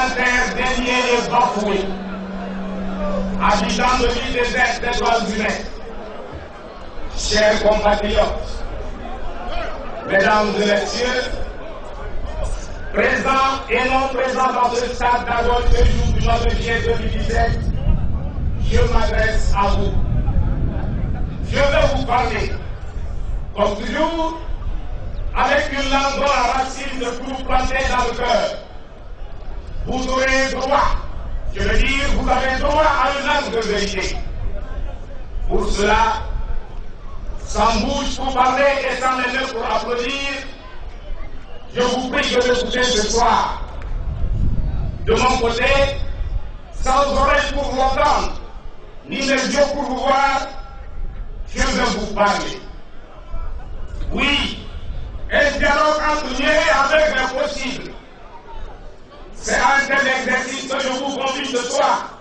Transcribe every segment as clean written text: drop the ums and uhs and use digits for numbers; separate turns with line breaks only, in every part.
volontaires déniés et bafoués, habitants de l'île déserte des droits humains, chers compatriotes, mesdames et messieurs, présents et non présents dans ce stade d'abord ce jour du mois de juillet 2017, je m'adresse à vous. Je vais vous parler, comme toujours, avec une langue dont la racine de tout plantée dans le cœur. Vous aurez droit, je veux dire, vous avez droit à une langue de vérité. Pour cela, sans bouche pour parler et sans les mains pour applaudir, je vous prie de m'écouter ce soir. De mon côté, sans oreilles pour vous entendre, ni les yeux pour vous voir, je vais vous parler. Oui, un dialogue entre lié avec l'impossible. C'est un tel exercice que je vous convie ce soir.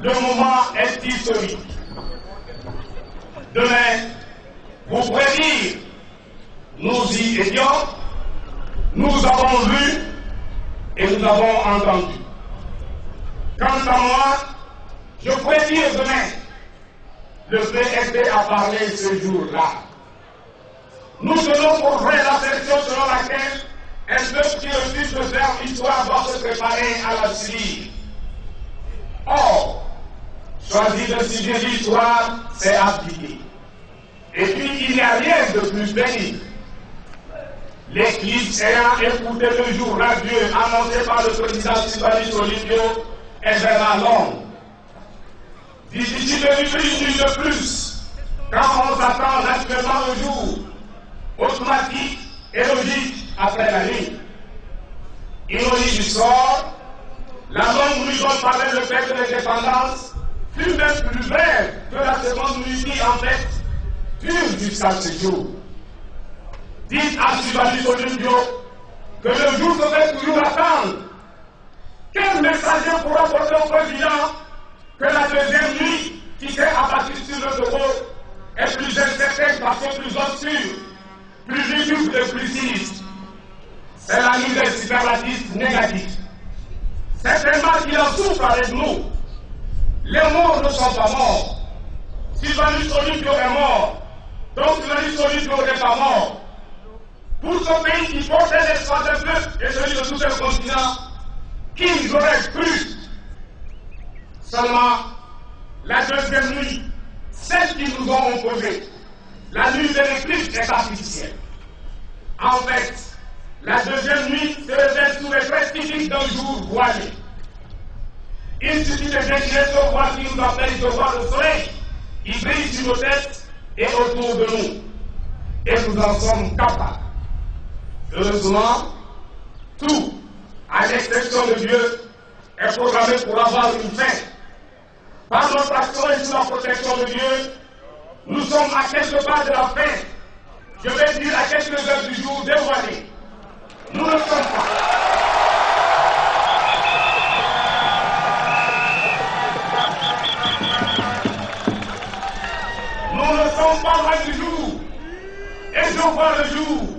Le moment est historique. Demain, vous pourrez dire, nous y étions, nous avons vu et nous avons entendu. Quant à moi, je pourrais dire demain, le PSP a parlé ce jour-là. Nous tenons pour vrai l'assertion selon laquelle un peuple qui refuse de faire l'histoire doit se préparer à la subir. Or, choisir de subir l'histoire, c'est abdiquer. Et puis, il n'y a rien de plus pénible. L'Église ayant écouté le jour radieux annoncé par le président Sylvanus Olympio est vers l'ombre. Difficile de vivre une de plus quand on s'attend naturellement au jour automatique et logique après la nuit. Ironie du sort, la longue nuit dont parlait le père de l'indépendance fut même plus brève que la seconde nuit qui en fait dure jusqu'à ce jour. Dites à Sylvanus Olympio que le jour se fait toujours attendre. Quel messager pourra porter au président que la deuxième nuit qui s'est abattue sur le Togo est plus incertaine parce que plus obscure, plus lugubre et plus sinistre? C'est la nuit des superlatifs négatifs. Certainement qu'il en souffre avec nous. Les morts ne sont pas morts. Sylvanus Olympio est mort. Donc Sylvanus Olympio n'est pas mort. Pour ce pays qui portait l'espoir des peuples et celui de tout un continent, qui nous aurait cru? Seulement, la deuxième nuit, celle qui nous ont opposé, la nuit de l'éclipse est artificielle. En fait, la deuxième nuit se révèle sous les traits typiques d'un jour voilé. Il suffit de déchirer ce voile qui nous empêche de voir le soleil. Il brille sur nos têtes et autour de nous. Et nous en sommes capables. Heureusement, tout, à l'exception de Dieu, est programmé pour avoir une fin. Par notre action et sous la protection de Dieu, nous sommes à quelques pas de la fin. Je vais dire à quelques heures du jour dévoilé. Nous ne sommes pas. Nous ne sommes pas loin du jour. Et je vois le jour.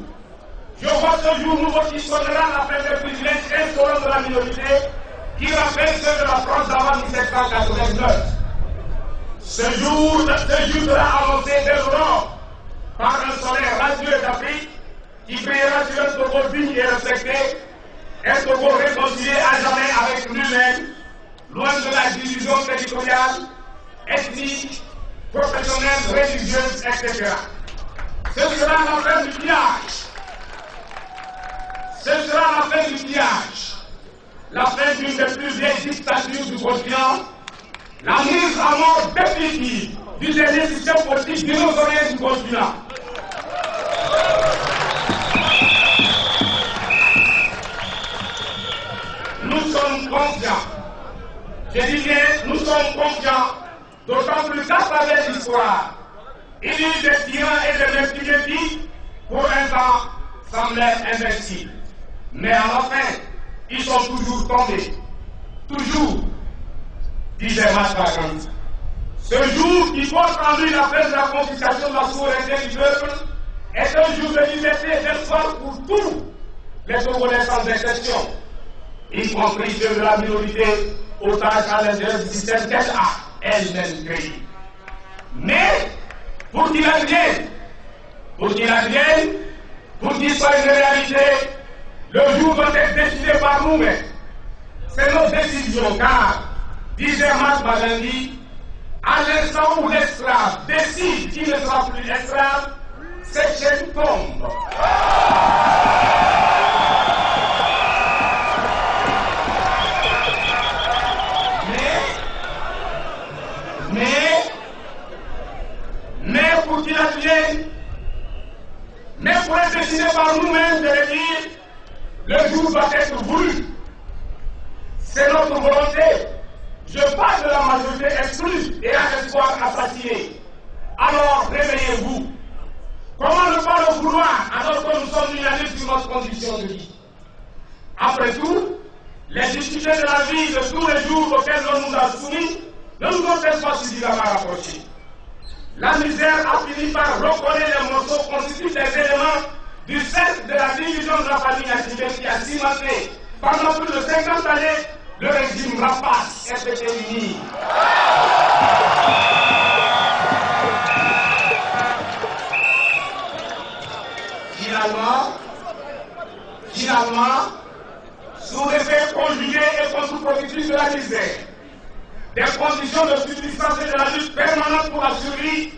Je vois ce jour nouveau qui sonnera la fin des privilèges insolents de la minorité qui rappelle ceux de la France d'avant 1789. Ce jour sera annoncé dès l'aurore par un soleil radieux d'Afrique qui brillera sur un Togo digne et respecté, un Togo réconcilié à jamais avec lui-même, loin de la division territoriale, ethnique, professionnelle, religieuse, etc. Ce sera la fin du pillage. Ce sera la fin du pillage, la fin d'une des plus vieilles dictatures du continent, la mise à mort définitive du dernier système politique dinosaurien du continent. Nous sommes confiants, je dis bien, nous sommes confiants, d'autant plus qu'à travers l'histoire, il y a eu des tyrans et des meurtriers qui, pour un temps, semblaient invincibles. Mais à la fin, ils sont toujours tombés. Toujours, disait Mahatma Gandhi. Ce jour qui porte en lui la fin de la confiscation de la souveraineté du peuple est un jour de liberté et d'espoir pour tous les Togolais sans exception. y compris ceux de la minorité, otages à l'intérieur du système qu'elle a elle-même créé. Mais, pour qu'il advienne, pour qu'il soit une réalité, le jour doit être décidé par nous-mêmes. C'est notre décision, car, disait Mahatma Gandhi, à l'instant où l'esclave décide qu'il ne sera plus esclave, cette chaîne tombe. Mais pour qu'il advienne, mais pour être décidé par nous-mêmes, je vais dire, le jour doit être voulu. C'est notre volonté. Je parle de la majorité exclue et à l'espoir assassiné. Alors réveillez-vous. Comment ne pas le vouloir alors que nous sommes unanimes sur notre condition de vie? Après tout, les difficultés de la vie de tous les jours auxquels l'on nous a soumis ne nous ont pas suffisamment rapprochés. La misère a fini par recoller les morceaux constituent des éléments du cercle de la division de la famille activée qui a cimenté pendant plus de 50 années le régime rapace FPT-Uni. Finalement, sous l'effet conjugué et contre-productif de la misère, des conditions de subsistance et de la lutte permanente pour la survie,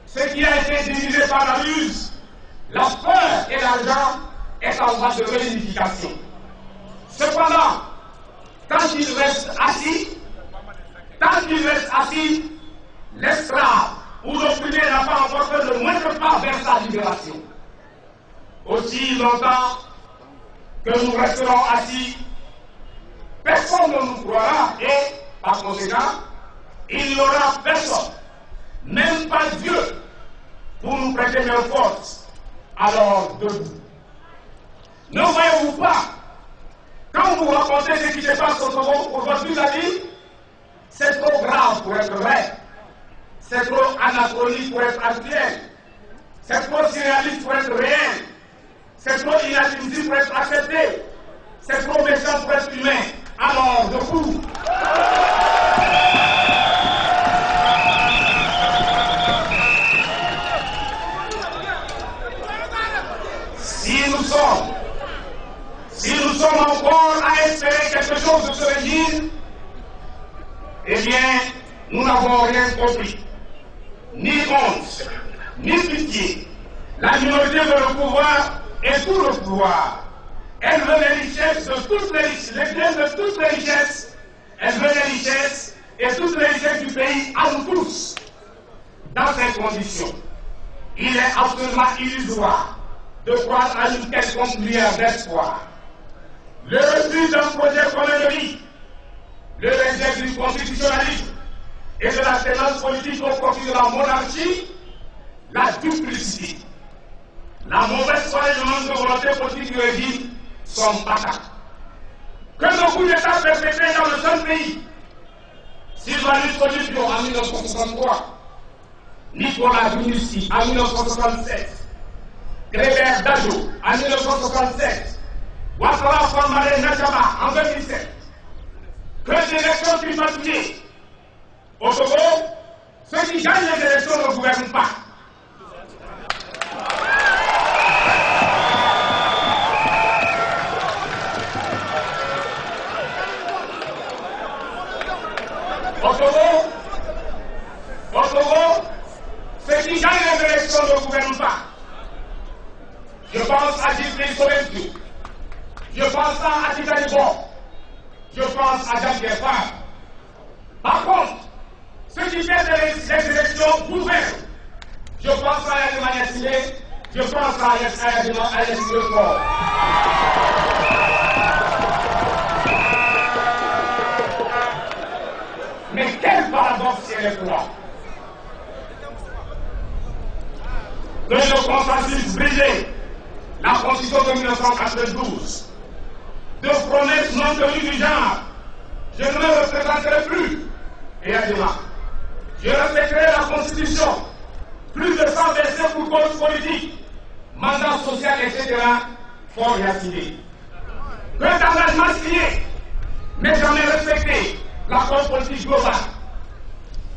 ce qui a été divisé par la ruse, la peur et l'argent est en voie de réunification. Cependant, tant qu'il reste assis, l'esclave ou l'opprimé n'a pas encore fait le moindre pas vers sa libération. Aussi longtemps que nous resterons assis, personne ne nous croira et, par conséquent, il n'y aura personne, même pas Dieu, pour nous prêter main forte. Alors, debout. Ne voyez-vous pas, quand vous racontez ce qui se passe au Togo, aujourd'hui, la vie, c'est trop grave pour être vrai, c'est trop anachronique pour être actuel, c'est trop surréaliste pour être réel, c'est trop inadmissible pour être accepté, c'est trop méchant pour être humain. Alors, debout. Si nous sommes encore à espérer quelque chose de ce régime, eh bien, nous n'avons rien compris. Ni honte, ni pitié. La minorité veut le pouvoir et tout le pouvoir. Elle veut les richesses de toutes les richesses, les biens de toutes les richesses. Elle veut les richesses et toutes les richesses du pays à nous tous. Dans ces conditions, il est absolument illusoire de croire à une quelconque lueur d'espoir. Le refus d'un projet commun de vie, le rejet du constitutionnalisme et de la tenance politique au profit de la monarchie, la duplicité, la mauvaise foi et le manque de volonté politique du régime sont patents. Que nos coups d'État perpétrés dans le seul pays, Sylvanus Olympio en 1963, Nicolas Dunici en 1967, Grébert Dajo en 1967, Ouattara Famare Najama en 2007, que des élections privatisées au Togo, ceux qui gagnent les élections ne gouvernent pas. Au Togo, ceux qui gagnent les élections ne gouvernent pas. Je pense à Djibril Solentu, je pense à Titani Bon, je pense à Jean-Pierre Farr. Par contre, ceux qui perdent les élections gouvernent. Je pense à Yalimania Sile, je pense à Yalimania Sile Fort. Mais quel paradoxe électoral! Que le consensus brisé, la Constitution de 1992, de promesses non tenues du genre, je ne me représenterai plus. Et Adima, je respecterai la Constitution, plus de 100 versets pour cause politique, mandat social, etc., fort réactivé. peu d'engagements signés, mais jamais respecté l'accord politique global.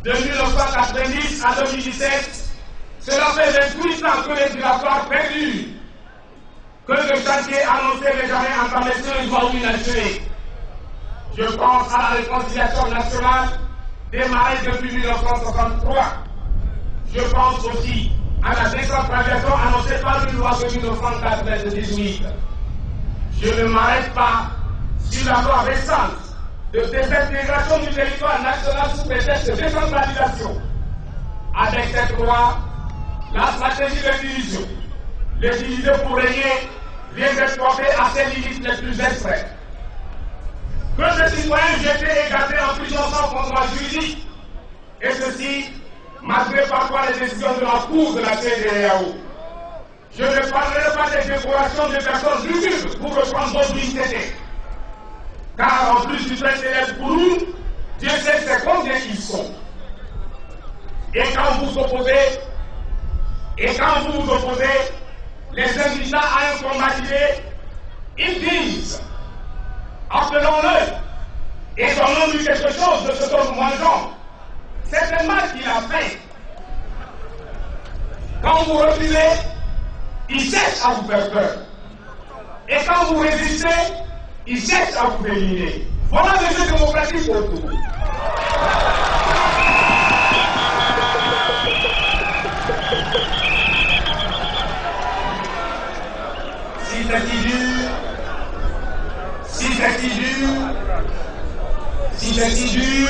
De 1990 à 2017, cela fait 28 ans que les migratoires perdus, que le chantier annoncé n'est jamais entamé sur une voie inachevé. Je pense à la réconciliation nationale démarrée depuis 1963. Je pense aussi à la décentralisation annoncée par une loi de 1998. Je ne m'arrête pas sur la loi récente de désintégration du territoire national sous prétexte de décentralisation. Avec cette loi, la stratégie de division, les diviser pour régner, vient d'être portée à ses limites les plus extrêmes. Que les citoyens jetés et gardés en prison sans contrôle juridique, et ceci, malgré parfois les décisions de la Cour de la CEDEAO. Je ne parlerai pas des décorations des personnes lugubres pour reprendre votre dignité. Car en plus du fait célèbre pour nous, Dieu sait c'est combien ils sont. Et quand vous vous opposez, les invités à un combat ils disent, appelons-le et donnons-lui quelque chose de ce que nous mangeons. C'est un mal qu'il a fait. Quand vous refusez, il cherche à vous faire peur. Et quand vous résistez, il cherche à vous éliminer. Voilà le jeu démocratique autour. Si c'est si dur,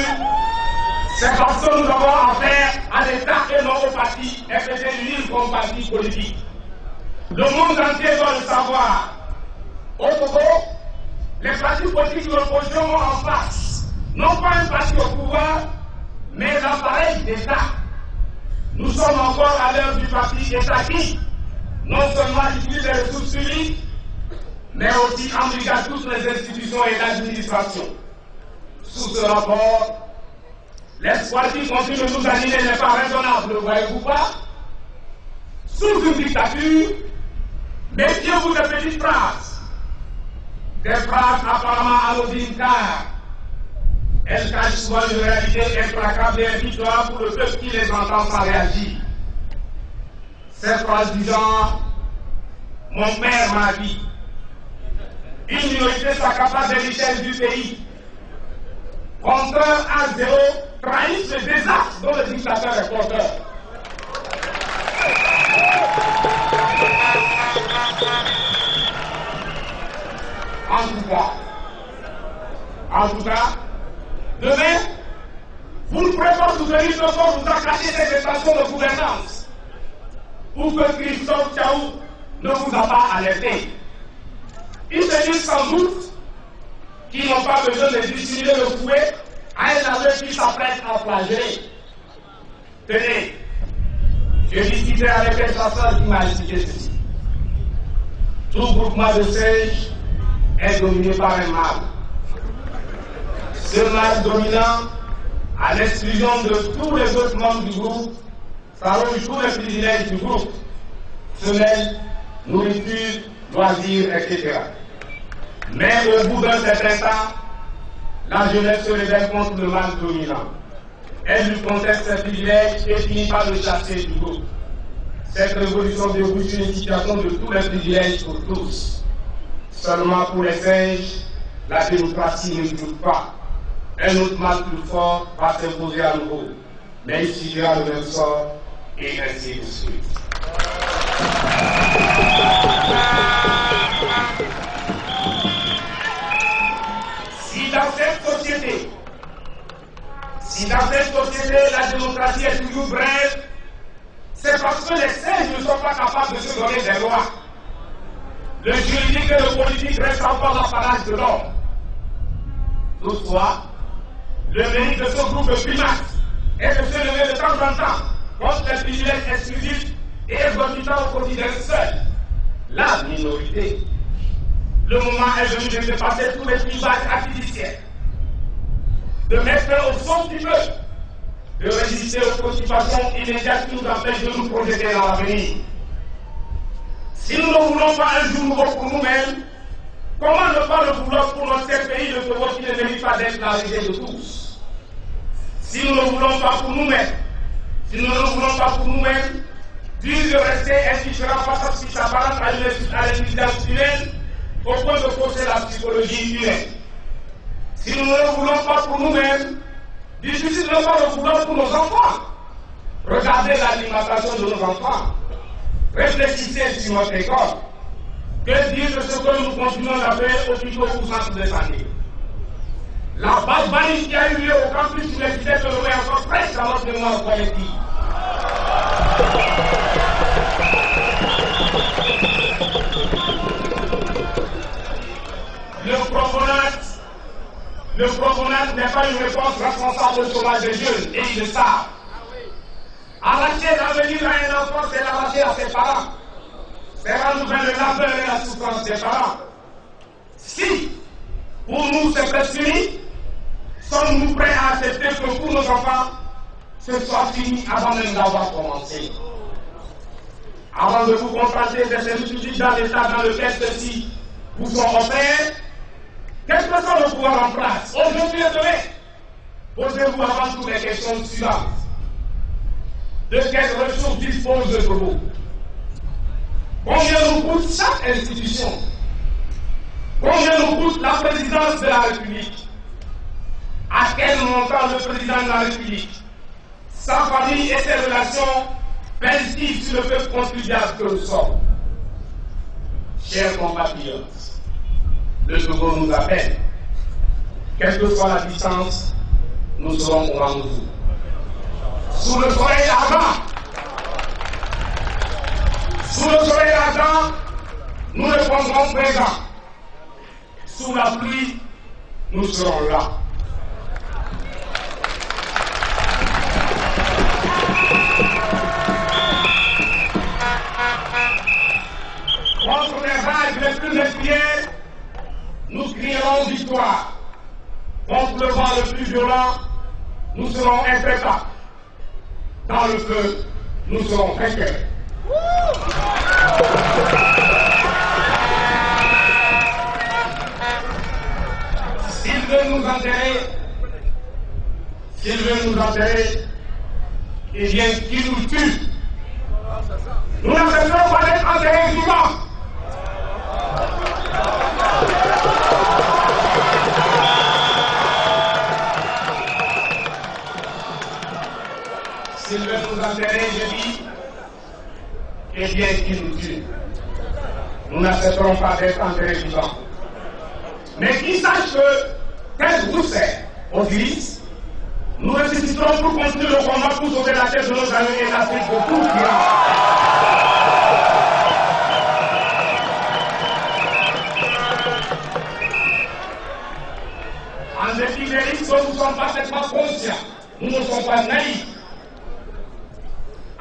c'est parce que nous avons affaire à l'État et non au parti, FDP comme parti politique. Le monde entier doit le savoir. Au Togo, les partis politiques de l'opposition ont en face, non pas un parti au pouvoir, mais l'appareil d'État. Nous sommes encore à l'heure du parti étatique, non seulement utilise les ressources publiques, mais aussi embrigade toutes les institutions et l'administration. Sous ce rapport, l'espoir qui continue de nous animer n'est pas raisonnable, ne voyez-vous pas? Sous une dictature, méfiez-vous de petites phrases. Des phrases apparemment anodines car elles cachent souvent une réalité implacable et impitoyable pour le peuple qui les entend sans réagir. Ces phrases du genre « Mon père m'a dit » une minorité s'accapare des richesses du pays. Compteur à zéro trahissent le désastre dont le dictateur est porteur. En tout cas, demain, vous ne pourrez pas soutenir ce qu'on vous a caché ces extensions de gouvernance, ou que Christophe Tchaou ne vous a pas alerté. Ils se disent sans doute qu'ils n'ont pas besoin de dissimuler le fouet à un aveu qui s'apprête à flageller. Tenez, je discutais avec un chasseur qui m'a expliqué ceci. Tout groupement de singes est dominé par un mâle. Ce mâle dominant, à l'exclusion de tous les autres membres du groupe, s'arroge tous les privilèges du groupe. Semelle, nourriture, loisirs, etc. Mais au bout d'un certain temps, la jeunesse se révèle contre le mâle dominant. Elle lui conteste ses privilèges et finit par le chasser du groupe. Cette révolution débouche sur une situation de tous les privilèges pour tous. Seulement pour les singes, la démocratie ne joue pas. Un autre mal plus fort va s'imposer à nouveau. Mais il subira le même sort et ainsi de suite. Si dans cette société, la démocratie est toujours brève, c'est parce que les singes ne sont pas capables de se donner des lois. Le juridique et le politique restent encore l'apanage de l'homme. Toutefois, le mérite de ce groupe de primates est de se lever de temps en temps contre les privilèges exclusifs et exorbitants au quotidien seul. La minorité. Le moment est venu de dépasser tous les clivages artificiels, de mettre fin au son du peuple, de résister aux préoccupations immédiates qui nous empêchent de nous projeter dans l'avenir. Si nous ne voulons pas un jour nouveau pour nous-mêmes, Comment ne pas le vouloir pour notre pays, le Togo, qui ne mérite pas d'être la risée de tous? Si nous ne voulons pas pour nous-mêmes, si nous ne voulons pas pour nous-mêmes, dur de rester indifférent face à ce qui s'apparente à l'intelligence humaine, au point de fausser la psychologie humaine. Si nous ne le voulons pas pour nous-mêmes, difficile de ne pas le vouloir pour nos enfants. Regardez l'alimentation de nos enfants. Réfléchissez sur notre école. Que dire de ce que nous continuons d'appeler hôpitaux ou centres de santé? La barbarie qui a eu lieu au campus universitaire de Lomé est encore fraîche dans notre mémoire collective. Le provenance n'est pas une réponse responsable au chômage des jeunes, et ils le savent. Arracher l'avenir à un enfant, c'est l'arracher à ses parents. C'est rendre le labeur et la souffrance des parents. Si, pour nous, c'est presque fini, sommes-nous prêts à accepter que pour nos enfants, ce soit fini avant même d'avoir commencé? Avant de vous contenter de ces multitudes dans l'état dans lequel ceux-ci vous sont offerts, quel que soit le pouvoir en place, aujourd'hui et demain, posez-vous avant tout les questions suivantes. De quelles ressources dispose le Togo? Combien nous coûte chaque institution? Combien nous coûte la présidence de la République? À quel montant le président de la République, sa famille et ses relations pèsent-ils sur le peuple contribuable que nous sommes? Chers compatriotes, le Togo nous appelle. Quelle que soit la distance, nous serons au rendez-vous. Sous le soleil ardent, nous répondrons présent. Sous la pluie, nous serons là. Contre les vagues les plus meurtrières, nous crierons victoire. Contre le vent le plus violent, nous serons impeccables. Dans le feu, nous serons vainqueurs. S'il veut nous enterrer, eh bien qu'il nous tue. Nous n'accepterons pas d'être enterrés vivants. S'il veut nous enterrer, je dis, eh bien qu'il nous tue. Nous n'accepterons pas d'être enterrés vivants. Mais qu'il sache que, tel Bruxelles, Osiris, nous ressusciterons pour continuer le combat pour sauver la tête de nos amis et l'Afrique de tout tyran. En dépit des risques, nous sommes parfaitement conscients. Nous ne sommes pas naïfs.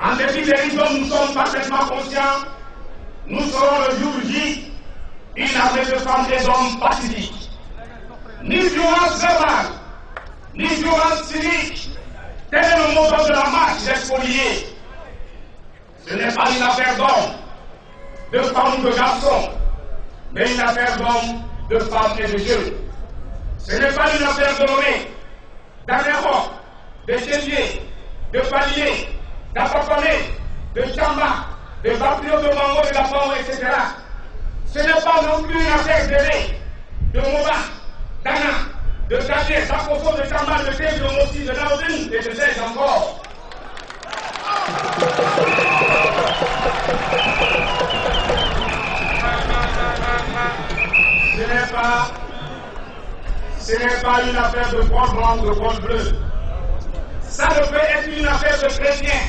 En dépit des risques, nous sommes parfaitement conscients. Nous serons le jour J une armée de femmes et d'hommes pacifiques. Ni violence verbale, ni violence civique. Tel est le mot de la marche des spoliés. Ce n'est pas une affaire d'hommes, de femmes ou de garçons, mais une affaire d'hommes, de femmes et de jeunes. Ce n'est pas une affaire de nommés, d'Anéro, de Chélier, de Palier, d'Apapané, de Chamba, de Bapio, de Mango, de Lapon, etc. Ce n'est pas non plus une affaire d'Élé, de Moba, d'Anna, de Kaché, d'Akoso, de Chamba, de Té, de Mossi, de Naudin, et de sais encore. Ce n'est pas une affaire de col blanc ou de col bleu. Ça ne peut être une affaire de chrétiens,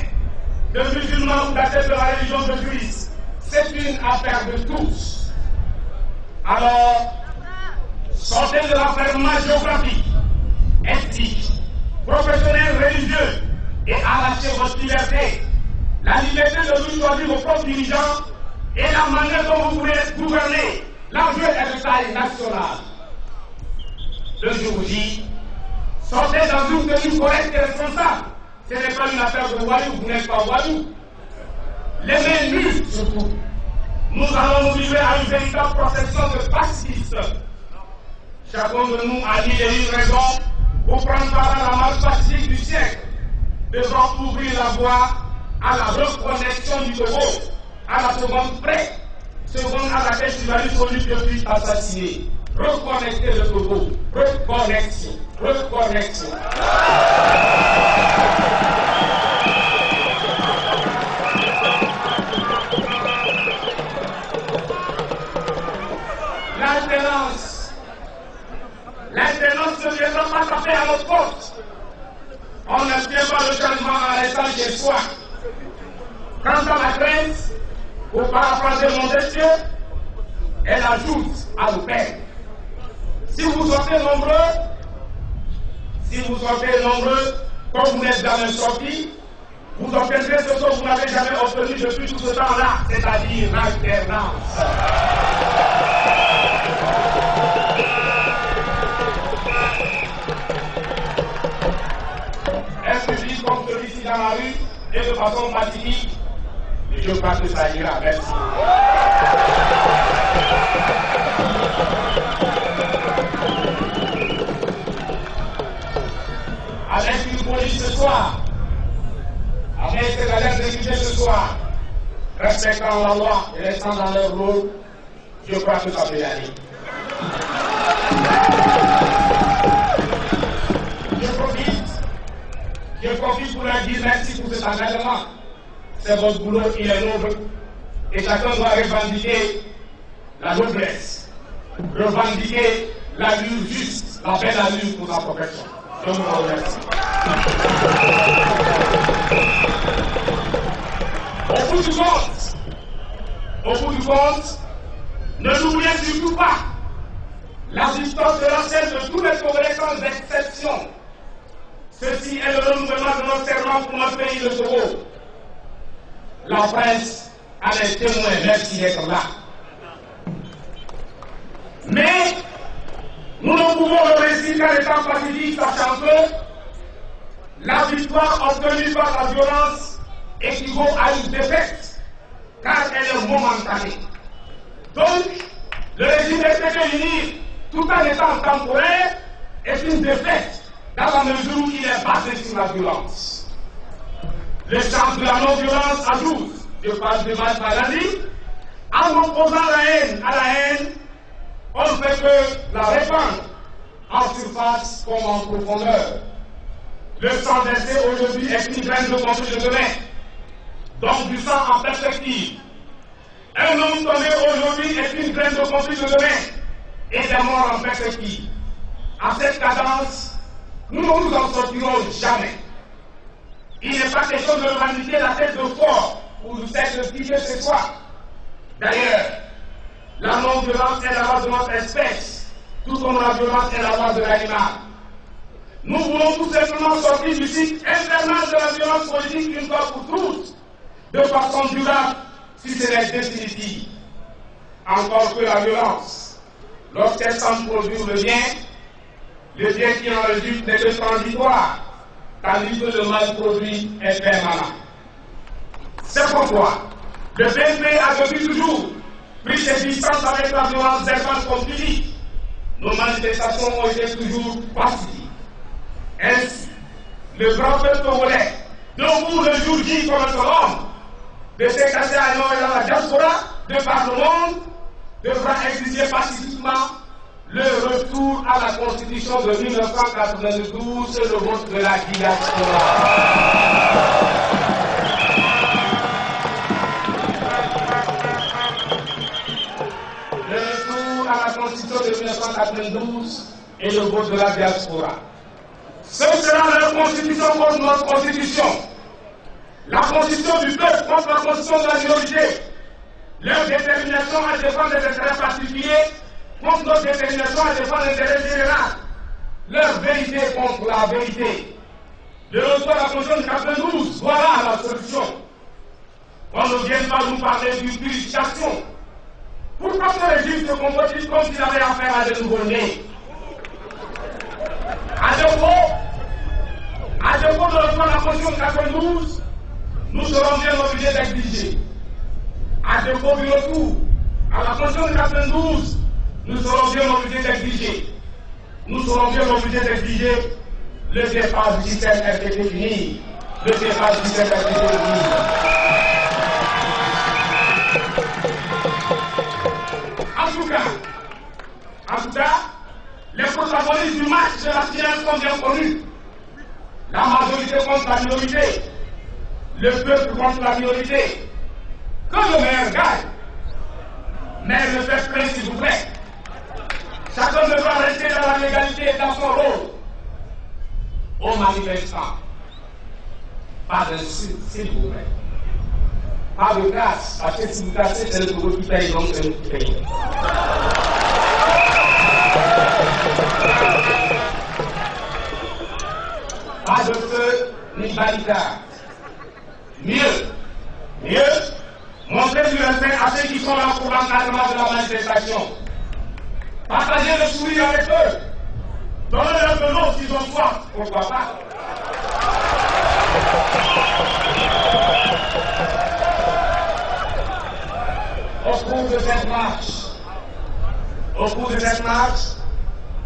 de musulmans ou d'adeptes de la religion de juifs. C'est une affaire de tous. Alors, sortez de l'enfermement géographique, ethnique, professionnel, religieux et arrachez votre liberté. La liberté de nous choisir vos propres dirigeants et la manière dont vous voulez être gouverné. L'enjeu est de taille nationale. Le jour J, sortez dans une tenue correcte et responsable. Ce n'est pas une affaire de voyou, vous n'êtes pas voyou. Les mains nues surtout. nous allons nous livrer à une véritable procession de pacifistes. Chacun de nous a dit une raison pour prendre part à la marche pacifique du siècle, devant ouvrir la voie à la reconnexion du Togo, à la seconde près, seconde à laquelle Sylvain Soluble depuis assassiné. Reconnecter le Togo, reconnexion, reconnexion. L'alternance ne viendra pas taper à notre porte. On ne tient pas le changement en restant chez soi. Quant à la crainte, pour paraphraser mon Dieu, elle ajoute à nous perdre. Si vous sortez nombreux, comme vous n'êtes jamais sortis, vous obtiendrez ce que vous n'avez jamais obtenu depuis tout ce temps-là, c'est-à-dire l'alternance. Un public comme celui-ci dans la rue et de façon pacifique, je crois que ça ira. Merci. Avec une police ce soir, avec ces galères exécutées ce soir, respectant la loi et restant dans leur rôle, je crois que ça peut y aller. Je profite pour leur dire merci pour cet engagement. C'est votre boulot, il est noble. Et chacun doit revendiquer la noblesse, revendiquer l'allure juste, la belle allure pour sa profession. Je vous remercie. Au bout du compte, ne l'oubliez surtout pas. La victoire sera celle de tous les Congolais sans exception. Ceci est le renouvellement de notre serment pour notre pays, le Togo. La presse a les témoins, merci d'être là. Mais nous ne pouvons le réussir qu'en étant pacifiques, sachant que la victoire obtenue par la violence équivaut à une défaite, car elle est momentanée. Donc, le régime des Unis, tout en étant temporaire, est une défaite, dans la mesure où il est basé sur la violence. Le champ de la non-violence ajoute, je parle de maladie, en opposant la haine à la haine, on ne fait que la répandre en surface comme en profondeur. Le sang versé aujourd'hui est une graine de conflit de demain, donc du sang en perspective. Un homme tombé aujourd'hui est une graine de conflit de demain et des morts en perspective. À cette cadence, nous ne nous en sortirons jamais. Il n'est pas question de revendiquer la tête de fort ou de sacrifier ce soir. D'ailleurs, la non-violence est la base de notre espèce, tout comme la violence est la base de l'animal. Nous voulons tout simplement sortir du cycle infernal de la violence politique une fois pour toutes, de façon durable, si ce n'est définitive. Encore que la violence, lorsqu'elle semble produire le bien qui en résulte n'est que transitoire, tandis que le mal produit est permanent. C'est pourquoi le BNP a depuis toujours pris ses distances avec la violence verbale comme physique. Nos manifestations ont été toujours pacifiques. Ainsi, le grand peuple congolais, debout le jour J comme un seul homme, de ses cassés à Nord et dans la diaspora, de par le monde, devra exiger pacifiquement le retour à la Constitution de 1992 et le vote de la diaspora. Le retour à la Constitution de 1992 et le vote de la diaspora. Ce sera leur Constitution contre notre Constitution. La Constitution du peuple contre la Constitution de la minorité. Leur détermination à défendre les intérêts particuliers contre notre détermination à défendre l'intérêt général. Leur vérité contre la vérité. Le retour à la Constitution de 92, voilà la solution. On ne vient pas nous parler d'une purification. Pourquoi ce régime se comporte comme s'il avait affaire à des nouveau-nés? À défaut de retour à la Constitution de 92, nous serons bien obligés d'exiger À défaut du retour à la Constitution de 92, nous serons bien obligés d'exiger. Nous serons bien obligés d'exiger le départ du système RTT uni. Le départ du système RTT uni. En tout cas, les protagonistes du match de la finale sont bien connus. La majorité contre la minorité. Le peuple contre la minorité. Que le meilleur gagne. Mais le fait plein, s'il vous plaît. Chacun devra rester dans la légalité et dans son rôle. Aux manifestants, pas d'insulte, s'il vous plaît. Pas de casse, parce que si vous cassez, c'est le Togo qui paye, donc c'est nous qui payons. Pas de feu ni barricade. Mieux, montrer du respect à ceux qui sont là pour l'encadrement de la manifestation. Partagez le sourire avec eux. Donnez-leur de l'eau s'ils ont soif. Pourquoi pas? Au cours de cette marche,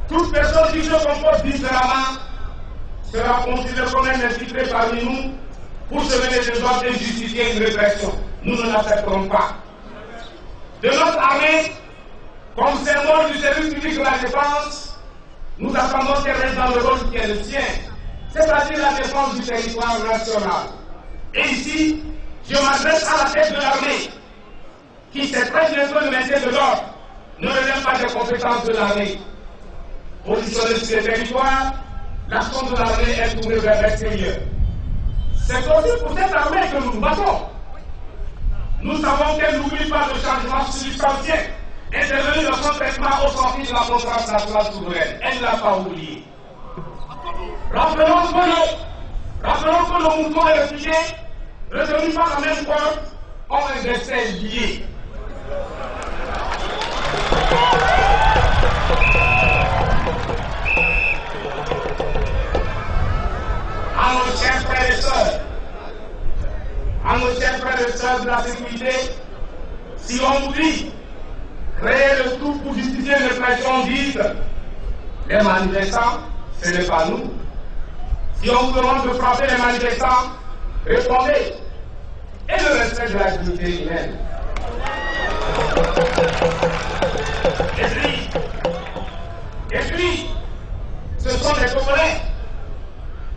toute personne qui se comporte différemment sera considérée comme un infiltré parmi nous pour se mener des ordres et justifier une répression. Nous ne l'accepterons pas. De notre armée, comme symbole du service public de la défense, nous attendons qu'elle reste dans le rôle qui est le sien, c'est-à-dire la défense du territoire national. Et ici, je m'adresse à la tête de l'armée, qui sait très bien que le maintien de l'ordre ne relève pas des compétences de l'armée. Positionnée sur les territoires, l'action de l'armée est tournée vers l'extérieur. C'est aussi pour cette armée que nous nous battons. Nous savons qu'elle n'oublie pas le changement substantiel intervenu dans son traitement au sortir de la conférence nationale souveraine. Elle ne l'a pas oublié. Rappelons que le mouvement des réfugiés, retenu par la même porte, ont un destin lié. À nos chers frères et sœurs de la sécurité, si on vous dit créer le tout pour justifier les pressions dites, les manifestants, ce n'est pas nous. Si on vous demande de frapper les manifestants, répondez. Et le respect de la dignité humaine. Et puis, ce sont des Congolais.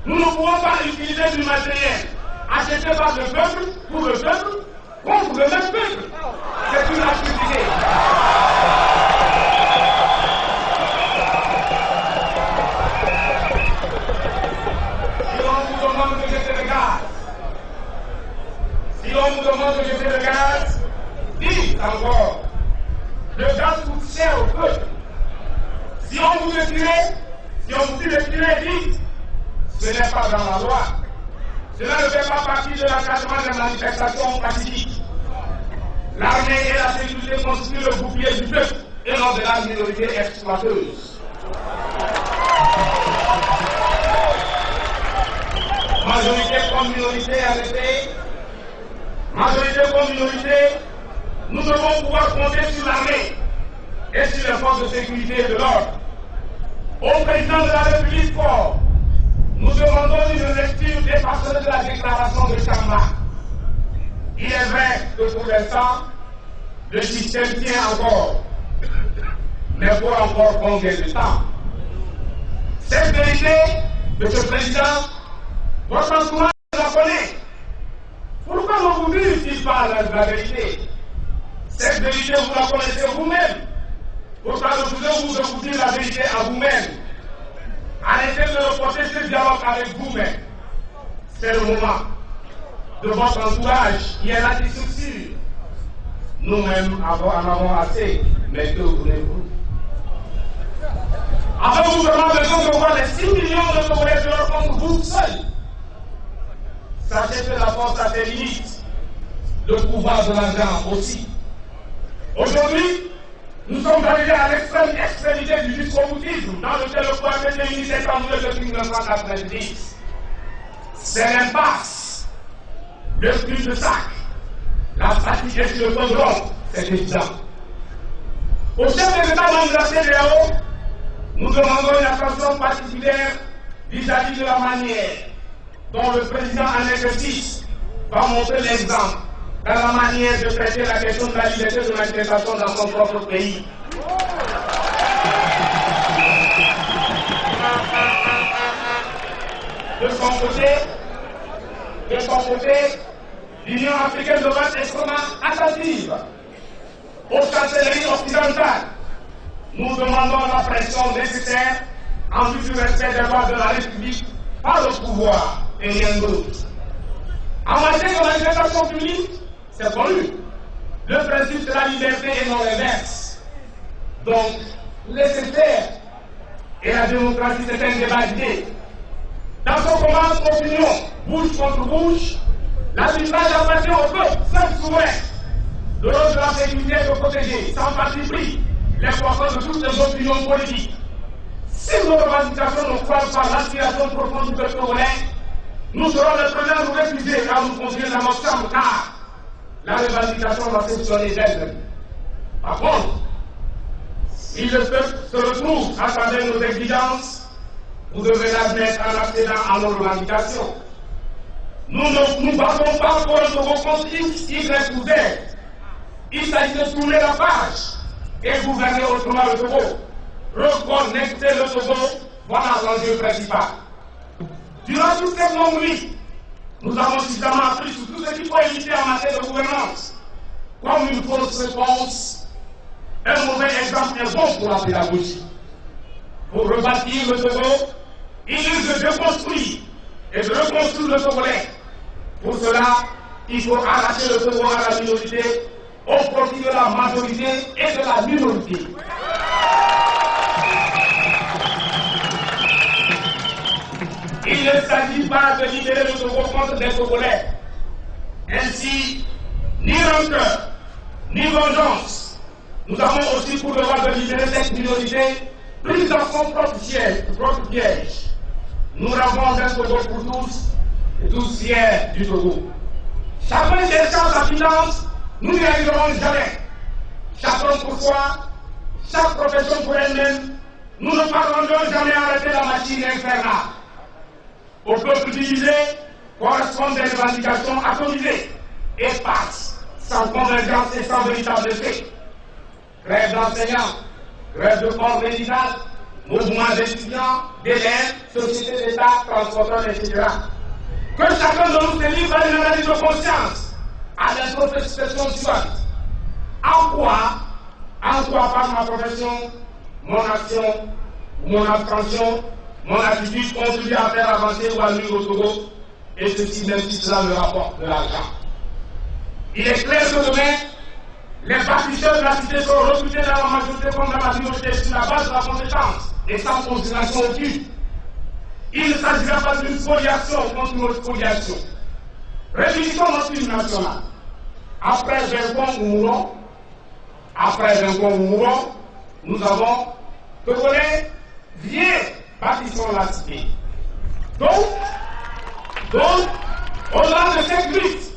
Nous ne pouvons pas utiliser du matériel acheté par le peuple, pour le peuple, contre le même peuple. C'est une absurdité. Si on vous demande de jeter le gaz, dites encore, le gaz coûte cher au peuple. Si on vous dit de tirer, dites, ce n'est pas dans la loi. Cela ne fait pas partie de l'encadrement des manifestations pacifiques. L'armée et la sécurité constituent le bouclier du peuple et non de la minorité exploiteuse. Majorité comme minorité arrêtée, majorité comme minorité, nous devons pouvoir compter sur l'armée et sur les forces de sécurité et de l'ordre. Au président de la République fort, nous demandons une lecture dépassée de la déclaration de Chamba. Il est vrai que pour l'instant, le système tient encore. Mais pour encore combien de temps? Cette vérité, Monsieur le Président, votre entourage la connaît. Pourquoi ne vous dites-ils pas la vérité? Cette vérité, vous la connaissez vous-même. Pourquoi ne vous dire la vérité à vous-même? Arrêtez de reporter ce dialogue avec vous-même. C'est le moment de votre entourage qui est là qui succède. Nous-mêmes en avons assez, mais que voulez-vous? Avez-vous vraiment besoin de voir les 6 millions de Congolais contre vous seuls? Sachez que la force a ses limites, le pouvoir de l'argent aussi. Aujourd'hui, nous sommes arrivés à l'extrême extrémité du jusqu'au-boutisme, dans lequel le pouvoir a été unité depuis 1990. C'est l'impasse, le cul de sac, La pratique est sur le podium, c'est évident. Au chef des États membres de la CEDEAO, nous demandons une attention particulière vis-à-vis de la manière dont le président en exercice va montrer l'exemple dans la manière de traiter la question de la liberté de manifestation dans son propre pays. De son côté, l'Union africaine devra être extrêmement attentive aux chancelleries occidentales. Nous demandons la pression nécessaire en vue du respect des lois de la République par le pouvoir et rien d'autre. En matière de manifestation publique, c'est connu. Le principe de la liberté est non l'inverse. Donc, laissez faire. Et la démocratie, c'est un débat d'idées. Dans son combat d'opinion, bouche contre bouche, l'arbitrage appartient au peuple, seul souverain. Le rôle de la sécurité est de protéger, sans parti pris, l'importance de toutes les opinions politiques. Si nos revendications ne croisent pas l'aspiration profonde du peuple congolais, nous serons les premiers à nous refuser à nous conduire dans notre chambre, car la revendication va fonctionner d'elle. Par contre, si le peuple se retrouve à travers nos exigences, vous devez l'admettre en accédant à nos revendications. Nous ne battons pas pour un Togo contre X, Y ou Z. Il s'agit de tourner la page et gouverner autrement le Togo. Reconnecter le Togo, voilà l'enjeu principal. Durant toute cette longue nuit, nous avons suffisamment appris sur tout ce qu'il faut éviter en matière de gouvernance. Comme une fausse réponse, un mauvais exemple est bon pour la pédagogie. Pour rebâtir le Togo, il est de déconstruire et de reconstruire le Togolais. Pour cela, il faut arracher le Togo à la minorité au profit de la majorité et de la minorité. Il ne s'agit pas de libérer le Togo contre des Togolais. Ainsi, ni rancœur, ni vengeance. Nous avons aussi pour devoir de libérer cette minorité prise dans son propre piège. Nous avons un Togo pour tous et tous fiers du Togo. Chacun décharge sa finance, nous n'y arriverons jamais. Chacun pour soi, chaque profession pour elle-même, nous ne parviendrons jamais à arrêter la machine infernale. Au peuple divisé correspondent des revendications atomisées et passent sans convergence et sans véritable effet. Grève d'enseignants, grève de corps médical, mouvement d'étudiants, d'élèves, sociétés d'État, transporteurs, etc. Que chacun de nous se livre à une analyse de conscience, à l'introspection suivante. En quoi par ma profession, mon action, mon abstention, mon attitude contribue à faire avancer ou à nuire au Togo, et ceci même si cela me rapporte de l'argent. Il est clair que demain, les bâtisseurs de la cité seront recrutés dans la majorité comme dans la minorité sur la base de la compétence et sans considération aucune. Il ne s'agira pas d'une spoliation contre une spoliation. Réunissons notre hymne national. Après 20 ans, nous mourons, nous avons Togolais, viens, bâtissons la cité. Donc, au-delà de cette lutte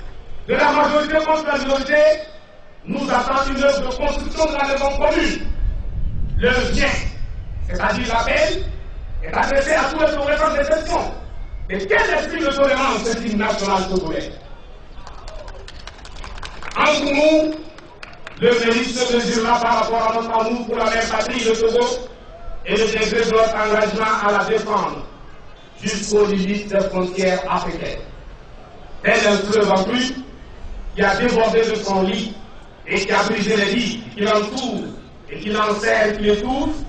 de la majorité contre la minorité, nous attend une œuvre de construction de la maison commune. Le bien, c'est-à-dire l'appel, est adressé à tous les Togolais sans exception. Et quel esprit de tolérance est l'hymne national togolais? Entre nous, le mérite se mesurera par rapport à notre amour pour la mère patrie, le Togo, et le degré de notre engagement à la défendre jusqu'aux limites des frontières africaines. Tel un fleuve en pluie qui a débordé de son lit et qui a brisé les lits qui l'entourent et qui l'enserrent, qui l'étouffent,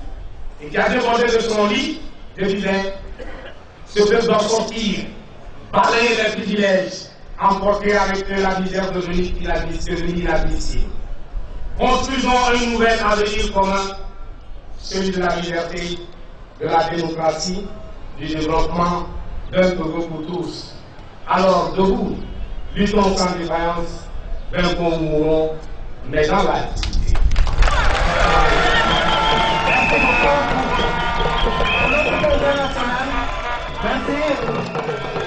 et qui a débordé de son lit, je disais, ce peuple doit sortir, balayer les privilèges, emporter avec eux la misère devenue inadmissible. Construisons un nouvel avenir commun, celui de la liberté, de la démocratie, du développement, d'un Togo pour tous. Alors, debout, luttons sans défaillance, vaincons ou mourons, mais dans la dignité.
Merci beaucoup.